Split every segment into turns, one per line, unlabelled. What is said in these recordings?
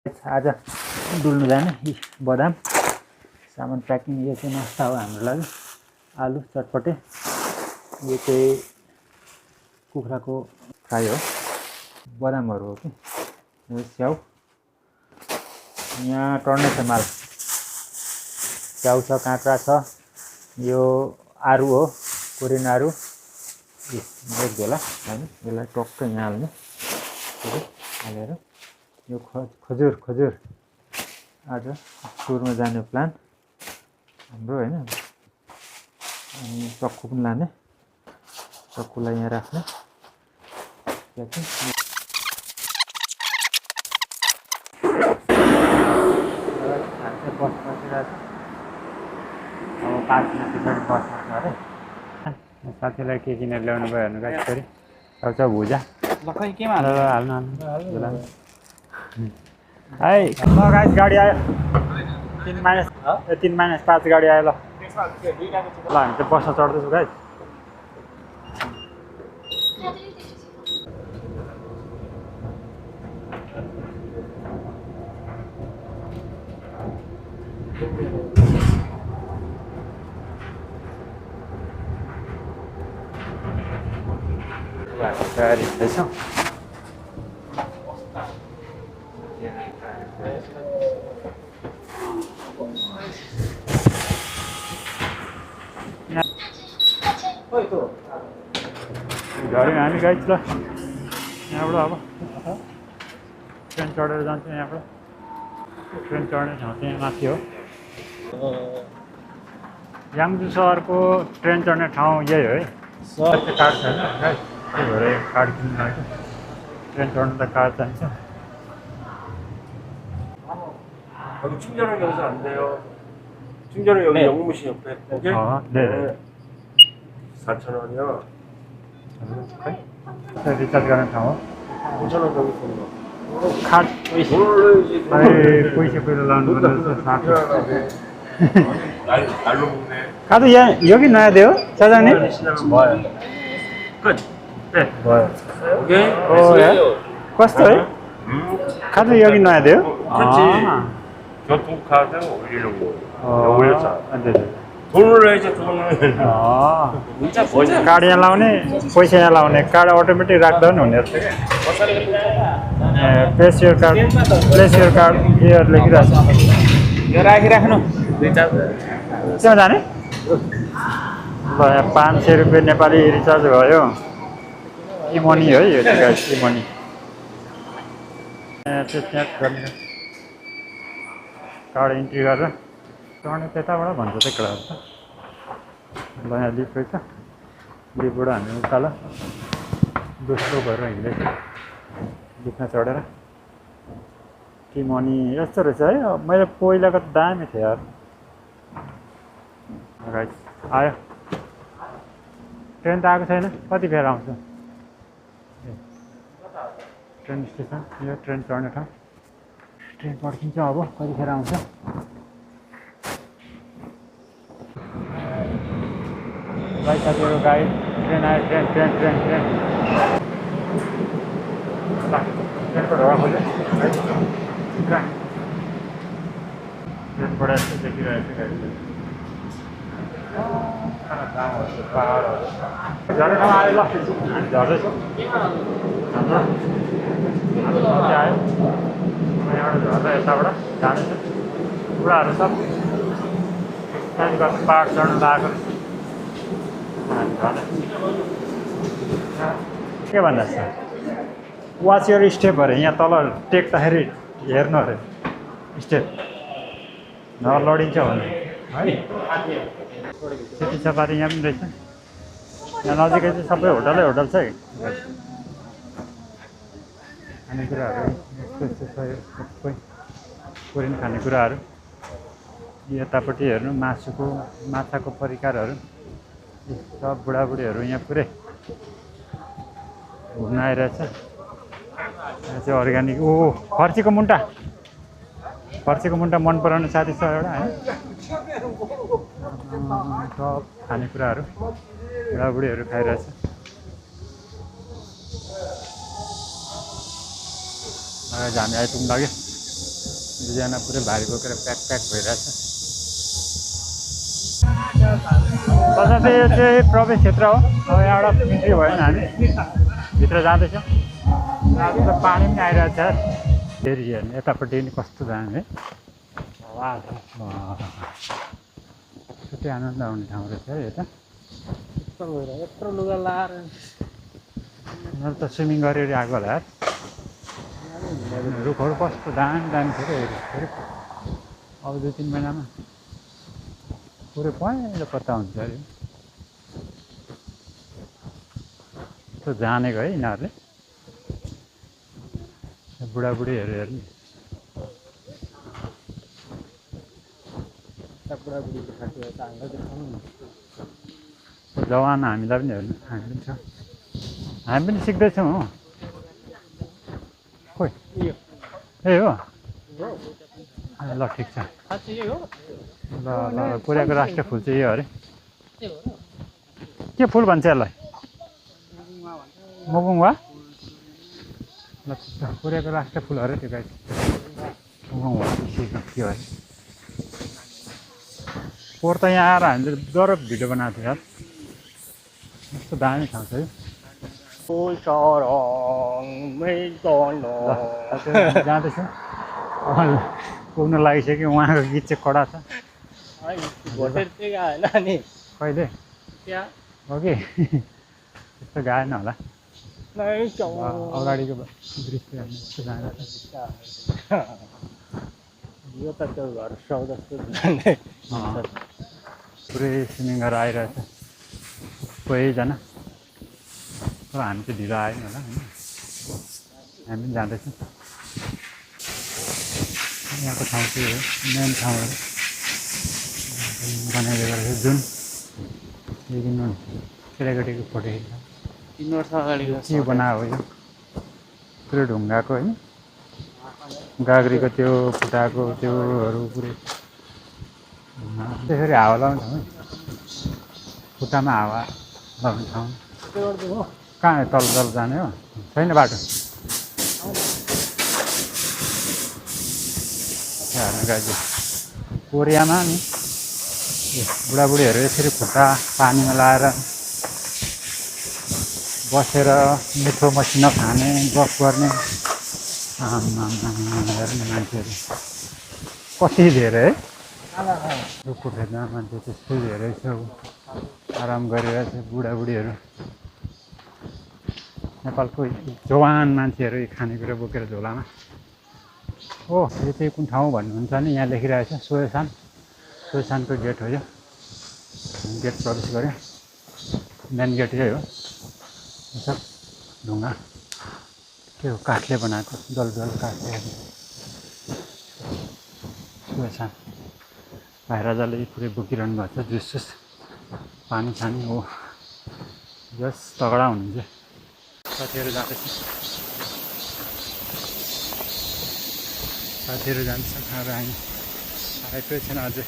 आज डुल्नु जाने बदाम सामान प्याकिङ यो चाहिँ नास्ता हो हाम्रो लागि आलु चटपटे यो चाहिँ कुखुराको फ्राई हो बदामहरू हो कि यो स्याउ यहाँ टर्ने छ माल स्याउ छ काँक्रा छ यो आरु हो कोरियन आरु एक बेला हैन यसलाई टक्क यहाँ हाल्ने हालेर यो खजुर आज टुरमा जाने प्लान हाम्रो हैन अनि चक्कु पनि लाने चक्कुलाई यहाँ राख्ने प्याकिङ बस बसिरहेको अब 5 मिनट पछाडि बस आउँछ अरे साथीलाई के किनेर ल्याउनु भयो हेर्नु गाइस फेरि अब चाहिँ भुजा
लखै केमा
हाल्नु है ल गाइस गाडी आयो 3-5 गाडी आयो ल हामी चाहिँ बसमा चढ्दैछु गाइस तयारी हुँदैछौँ गाडी हामी गाइस ल यहाँबाट अब ट्रेन चढेर जान्छौँ यहाँबाट ट्रेन चढ्ने ठाउँ चाहिँ माथि हो याङजु सहरको ट्रेन चढ्ने ठाउँ यही हो है सर कार्ड छैन गाइस त्यही भएर कार्ड किन्नु लाग्यो ट्रेन चढ्नु त कार्ड चाहिन्छ
여기 충전은 여기서 안 돼요. 충전은 여기
네.
영무실 옆에. 오케이?
네.
4,000원이요.
रिचार्ज गर्ने ठाउँ हो
5,000원 정도 쓰는 거.
कार्ड
오늘 이제
पैसा पहिला लाउनु पर्ने रहेछ
날로 먹네.
खाँदा यहाँ यो कि नयाँ दियो चाजाने
시나면 뭐예요? 끝. 네.
भयो
오케이?
कस्तो है खाँदा यो कि नयाँ दियो
그렇지. 교통카드 올리는 거. 올렸잖아.
अन्त
돈을 내야지 돈을.
कार्ड यहाँ लाउने पैसा यहाँ लाउने कार्ड अटोमेटिक राख्दा पनि हुने रहेछ प्लेस योर कार्ड हियर लेखिरहेको छ
यो राखिराख्नु
त्यहाँ जाने ल यहाँ 500 रुपियाँ नेपाली रिचार्ज भयो इमनी है यो चाहिँ इमनी त्यहाँ गर्ने कार्ड इन्ट्री गरेर चढ्ने त्यताबाट भन्छ चाहिँ केटाहरू त ल यहाँ लिफ्ट रहेछ लिफ्टबाट हामी उकालो दोस्रो भएर हिँड्दैछ लिफ्टमा चढेर कि मनी यस्तो रहेछ है मैले पहिलाको त दामी थियो यार गाइस आयो ट्रेन त आएको छैन कति बेर आउँछ ट्रेन स्टेसन यो ट्रेन चढ्ने ठाउँ ट्रेन पर्खिन्छ अब कतिखेर आउँछ गाई साथीहरू गाई ट्रेन आयो ट्रेन ल ट्रेनको ढोका खोल्यो ट्रेनबाट यस्तो देखिरहेको छ गाडीले पाहाडहरू झर्ने ठाउँ आयो ल हामी झर्दैछौँ हाम्रो साथी आयो यहाँबाट झर्दा यताबाट जाँदैछ कुराहरू सब त्यहाँदेखि पाहाड चढ्नु लगाएको के भन्दा छ वाच यर स्टेप अरे यहाँ तल टेक्दाखेरि हेर्नु अरे स्टेप नलडिन्छ भने खेती सफारी यहाँ पनि रहेछ यहाँ नजिकै चाहिँ सबै होटल छ है खानेकुराहरू यस्तो छ सबै कोरियन खानेकुराहरू यतापट्टि हेर्नु माछाको परिकारहरू सब बुढाबुढीहरू यहाँ पुरै घुम्न आइरहेछ यहाँ चाहिँ अर्ग्यानिक फर्सीको मुन्टा मन पराउने साथी छ एउटा होइन सब खानेकुराहरू बुढाबुढीहरू खाइरहेछ हामी आइपुग्नु लाग्यो दुईजना पुरै भारी बोकेर प्याक भइरहेछ। तसर्थ यो चाहिँ प्रवेश क्षेत्र हो। अब यहाँबाट इन्ट्री भयो नि हामी भित्र जाँदैछौँ। आज त पानी पनि आइरहेको छ। फेरि हेर्नु यतापट्टि नि कस्तो दामी है। कति आनन्द आउने ठाउँ रहेछ है यता।
यत्रो लुगा लाएर
उनीहरू त स्विमिङ गरेर आएको होला यार। रुखहरू कस्तो दामी थियो क्या फेरि। अब 2-3 महिनामा पुरै पहेँलो पत्ता हुन्छ अरे। यस्तो जानेको है यिनीहरूले। बुढाबुढीहरू हेर्नु। जवान हामीलाई पनि हेर्नु। हामी पनि छौँ। हामी पनि सिक्दैछौँ हो। खोइ ए हो ल ठिक छ। ल कोरियाको राष्ट्रिय फुल चाहिँ यो अरे। के फुल भन्छ यसलाई? मुगुङवा? ल कोरियाको राष्ट्रिय फुल अरे त्यो गाई। मुगुङवा के अरे? पोहोर त यहाँ आएर हामीले डर भिडियो बनाएको थियो यार। यस्तो दामी ठाउँ छ है। जाँदैछौँ। पुग्न लागिसक्यो। उहाँको गीत चाहिँ कडा छ। कहिले हो कि त्यस्तो गाएन होला। अगाडिको दृश्य हेर्नु यस्तो दामी छ।
यो त त्यो घर सौ जस्तो
पुरै स्विमिङ गरेर आइरहेछ कोहीजना। हामी चाहिँ ढिलो आएन होला होइन। हामी पनि जाँदैछौँ। यहाँको ठाउँ चाहिँ हो मेन ठाउँहरू बनाइदिएको रहेछ। जुन देखिनु केटाकेटीको फोटो खिच्छ।
3 वर्ष अगाडिको
के बनाएको हो यो पुरै ढुङ्गाको होइन। गाग्रीको त्यो फुटाएको त्योहरू पुरै त्यसरी हावा लाउने ठाउँ है। खुट्टामा हावा लाउने ठाउँ। कहाँ तल जाने हो? छैन बाटो। हेर्नु गाजी कोरियामा नि बुढाबुढीहरू यसरी खुट्टा पानीमा लाएर बसेर मिठो मसिनो खाने गफ गर्ने। हेर्नु मान्छेहरू कति धेरै है। रुखको फेदमा मान्छे त्यस्तै धेरै छ। आराम गरिरहेछ बुढाबुढीहरू। नेपालको जवान मान्छेहरू खानेकुरा बोकेर झोलामा। ओ यो चाहिँ कुन ठाउँ भन्नुहुन्छ नि यहाँ लेखिरहेछ सोयसानको गेट हो यो। गेट प्रवेश गऱ्यो। मेन गेट यही हो। सब ढुङ्गा के हो काठले बनाएको डल काठले। सोयसान भाइ राजाले पुरै बोकिरहनु भएको छ। जुस पानी खाने हो जस तगडा हुनुहुन्छ। साथीहरू जाँदैछ। साथीहरू जान्छ खाएर हामी आइपुगेको छैन अझै।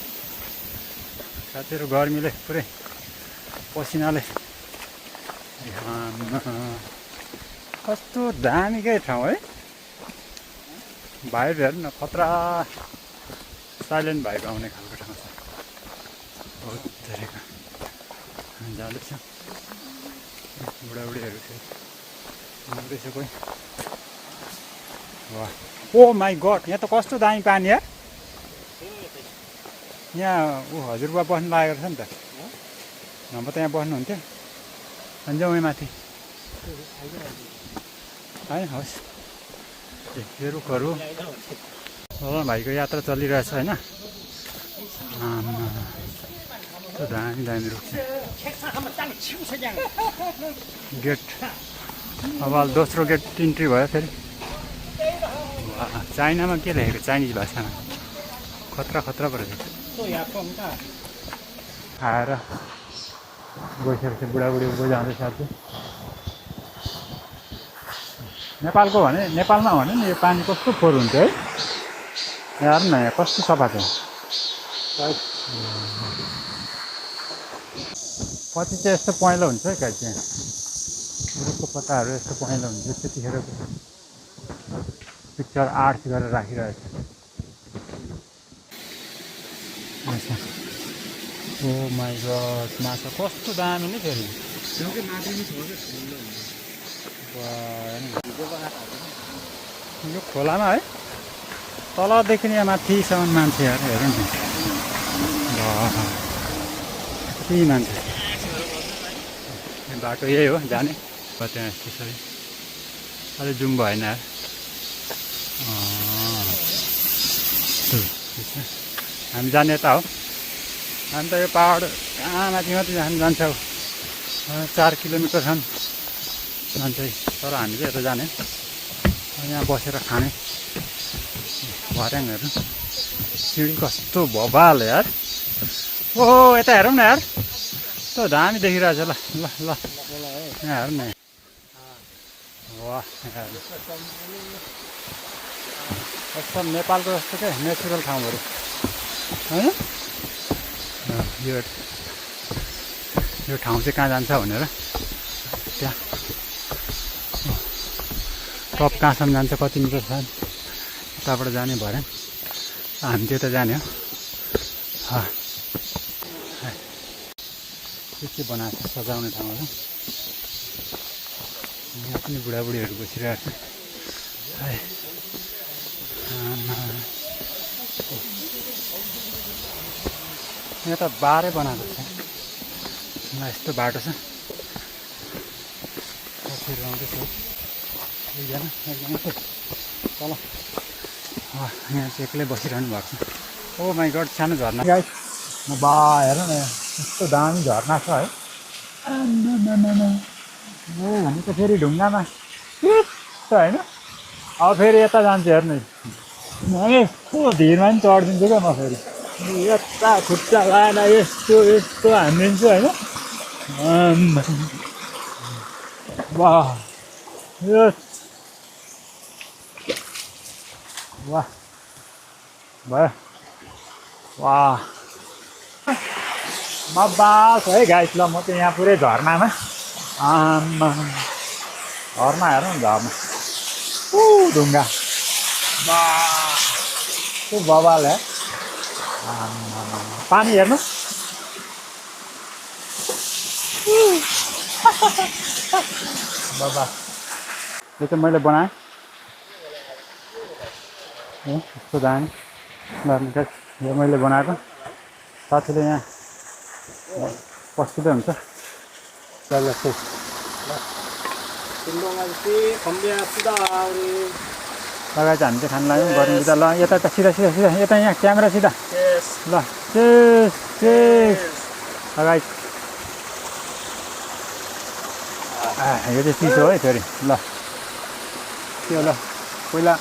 साथीहरू गर्मीले पुरै पसिनाले कस्तो दामीकै ठाउँ है। भाइहरू हेर्नु न खतरा साइलेन्ट भाइब आउने खालको ठाउँ छ। बहुत धेरैको जाँदैछ। बुढाबुढीहरू आउँदैछ कोही। वाह ओ माई गड यहाँ त कस्तो दामी पानी यार। यहाँ हजुरबा बस्नु लागेको छ नि त। नभए त यहाँ बस्नुहुन्थ्यो। अनि जाउँ माथि है। हवस् यो रुखहरू भाइको यात्रा चलिरहेछ होइन। दामी रुख छ। गेट अब दोस्रो गेट इन्ट्री भयो फेरि। चाइनामा के लेखेको चाइनिज भाषामा खतरा पो रहेछ। आएर गइसकेपछि बुढाबुढी जाँदैछ। अझै नेपालमा भने नि यो पानी कस्तो फोहोर हुन्छ है। हेर्नु न यहाँ कस्तो सफा छ। पछि चाहिँ यस्तो पहेँलो हुन्छ है गाई चाहिँ। रुखको पत्ताहरू यस्तो पहेँलो हुन्छ। त्यतिखेर पिक्चर आर्ट्स गरेर राखिरहेको छ। अच्छा ओ माई गड माछा कस्तो दामी नि फेरि यो खोलामा है तलदेखि यहाँ माथिसम्म मान्छेहरू हेर्नु नि कति मान्छे बाटो यही हो जाने त्यहाँ त्यसरी अलिक जुम भएन यार हामी जाने यता हो हामी त यो पहाड कहाँ माथि माथि जान्छौँ 4 किलोमिटर छन् मान्छे तर हामी चाहिँ यता जाने यहाँ बसेर खाने भर्याङहरू सिँढी कस्तो भवाल यार ओहो यता हेरौँ न यार कस्तो दामी देखिरहेछ ल ल ल यहाँ हेर्नु न वाह एकदम नेपालको जस्तो क्या नेचुरल ठाउँहरू होइन यो ठाउँ चाहिँ कहाँ जान्छ भनेर त्यहाँ टप कहाँसम्म जान्छ कति मिटर छ उताबाट जाने भएर हामी त्यता जाने हो के बनाएको छ सजाउने ठाउँहरू यहाँ पनि बुढाबुढीहरू बसिरहेको छ यहाँ त बारै बनाएको छ यस्तो बाटो छ साथीहरू आउँदैछ एकजना तल यहाँ चाहिँ एक्लै बसिरहनु भएको छ ओ माई गड सानो झर्ना गाइस बा हेर न यस्तो दामी झर्ना छ है ओ हामी त फेरि ढुङ्गामा होइन अब फेरि यता जान्छु हेर्नु यस्तो भिरमा पनि चढिदिन्छु क्या म फेरि यता खुट्टा लाएर यस्तो यस्तो हानिदिन्छु होइन वाह वाह भयो वाह म बास है गाइस ल म त यहाँ पुरै झर्नामा झर्ना हेरौँ न झर्ना ढुङ्गा त्यो बबाल है पानी हेर्नु बाबा यो चाहिँ मैले बनाएँ यस्तो दामी यो मैले बनाएको साथीले यहाँ पस्किँदै हुन्छ त्यसलाई चाहिँ लगाएर चाहिँ हामी चाहिँ खानु लाग्यौँ गर्नु बिदा ल यता सिधा सिधा सिधा यता यहाँ क्यामेरा सिधा ल लगाइ यो चाहिँ चिसो है फेरि ल त्यो ल पहिला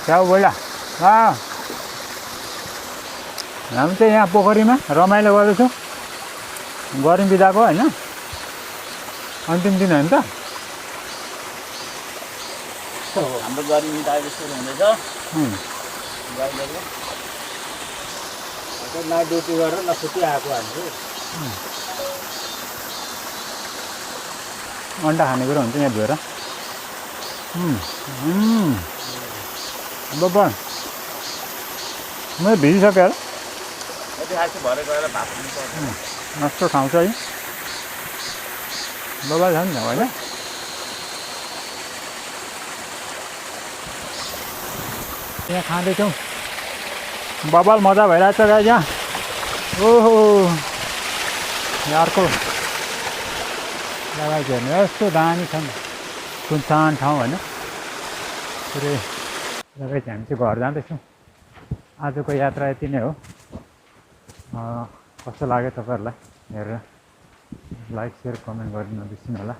स्याउ पहिला हामी चाहिँ यहाँ पोखरीमा रमाइलो गर्दैछौँ गर्मी बिदाको होइन अन्तिम दिन होइन त
हाम्रो गर्मी बिदा सुरु हुँदैछ न ड्युटी गरेर न छुट्टी आएको हामी
अन्डा खानेकुरो हुन्छ यहाँ धोएर बाबा मैले भिजिसकेँ
भरे गएर भात
नस्तो ठाउँ छ है बाबा छ नि होइन यहाँ खाँदैछौँ बबाल मजा भइरहेछ गाई यहाँ ओहो अर्को लगाइ हेर्नु यस्तो दामी छ नि सुनसान ठाउँ होइन पुरै लगाइ चाहिँ हामी चाहिँ घर जाँदैछौँ आजको यात्रा यति नै हो कस्तो लाग्यो तपाईँहरूलाई हेरेर लाइक सेयर कमेन्ट गरिदिनु बिर्सिनु होला